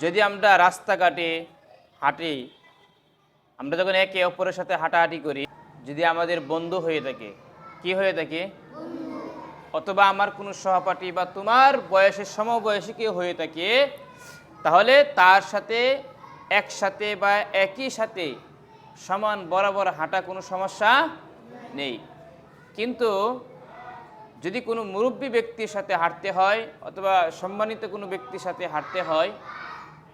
যদি আমরা রাস্তাঘাটে হাঁটি, আমরা যখন একে অপরের সাথে হাঁটাহাঁটি করি, যদি আমাদের বন্ধু হয়ে থাকে, কি হয়ে থাকে, অথবা আমার কোনো সহপাঠী বা তোমার বয়সের সমবয়সী কেউ হয়ে থাকে, তাহলে তার সাথে একসাথে বা একই সাথে সমান বরাবর হাঁটা কোনো সমস্যা নেই। কিন্তু যদি কোনো মুরব্বী ব্যক্তির সাথে হাঁটতে হয় অথবা সম্মানিত কোনো ব্যক্তির সাথে হাঁটতে হয়,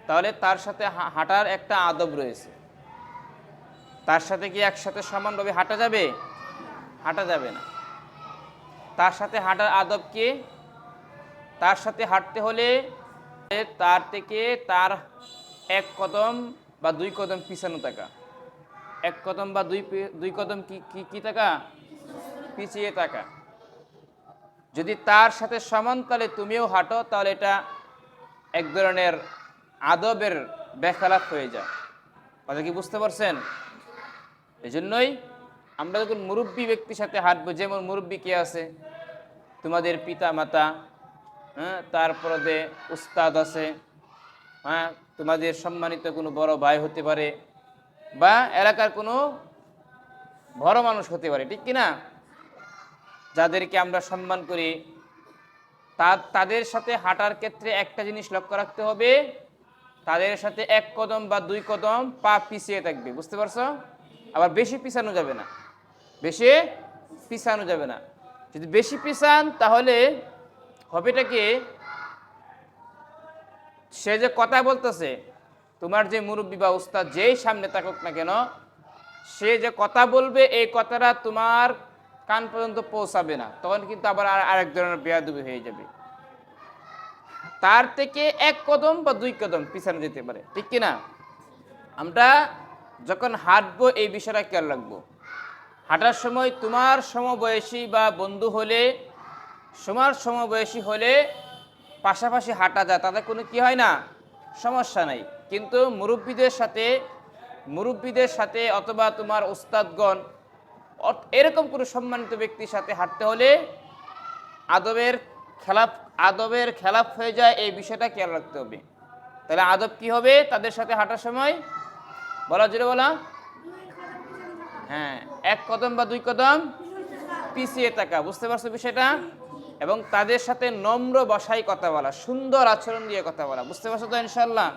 তাহলে তার সাথে হাঁটার একটা আদব রয়েছে। তার সাথে কি একসাথে সমানভাবে হাঁটা যাবে? হাঁটা যাবে না। তার সাথে হাঁটার আদব কি? তার সাথে হাঁটতে হলে তার থেকে তার এক কদম বা দুই কদম পিছানো থাকা। এক কদম বা দুই কদম কি থাকা? পিছিয়ে থাকা। যদি তার সাথে সমানতালে তুমিও হাঁটো, তাহলে এটা এক ধরনের আদবের বেখালাপ হয়ে যায়। কথা কি বুঝতে পারছেন? এই জন্যই আমরা যখন মুরব্বী ব্যক্তির সাথে হাঁটবো, যেমন মুরব্বী কে আছে, তোমাদের পিতা মাতা, হ্যাঁ, তারপরে উস্তাদ আছে, হ্যাঁ, তোমাদের সম্মানিত কোনো বড় ভাই হতে পারে বা এলাকার কোনো বড় মানুষ হতে পারে, ঠিক কিনা? যাদেরকে আমরা সম্মান করি, তাদের সাথে হাঁটার ক্ষেত্রে একটা জিনিস লক্ষ্য রাখতে হবে, তাদের সাথে এক কদম বা দুই কদম পা পিছিয়ে থাকবে। বুঝতে পারছো? আবার বেশি পিছানো যাবে না, বেশি পিছানো যাবে না। যদি বেশি পিছান তাহলে হবেটা কি, সে যে কথা বলতেছে, তোমার যে মুরব্বী বা উস্তাদ যেই সামনে থাকুক না কেন, সে যে কথা বলবে এই কথাটা তোমার কান পর্যন্ত পৌঁছাবে না, তখন কিন্তু আবার আরেক ধরনের বেয়াদবি হয়ে যাবে। তার থেকে এক কদম বা দুই কদম পিছানো যেতে পারে, ঠিক কিনা? আমরা যখন হাঁটবো এই বিষয়টা খেয়াল রাখবো। হাঁটার সময় তোমার সমবয়সী বা বন্ধু হলে, তোমার সমবয়সী হলে পাশাপাশি হাঁটা যায়, তাদের কোনো কি হয় না, সমস্যা নাই। কিন্তু মুরব্বীদের সাথে অথবা তোমার উস্তাদগণ এরকম কোনো সম্মানিত ব্যক্তির সাথে হাঁটতে হলে আদবের খেলাপ হয়ে যায়, এই বিষয়টা খেয়াল রাখতে হবে। তাহলে আদব কি হবে তাদের সাথে হাঁটার সময়? বলা জোরে বলা। হ্যাঁ, এক কদম বা দুই কদম পিছিয়ে থাকা। বুঝতে পারছো বিষয়টা? এবং তাদের সাথে নম্র ভাষায় কথা বলা, সুন্দর আচরণ দিয়ে কথা বলা। বুঝতে পারছো তো ইনশাল্লাহ?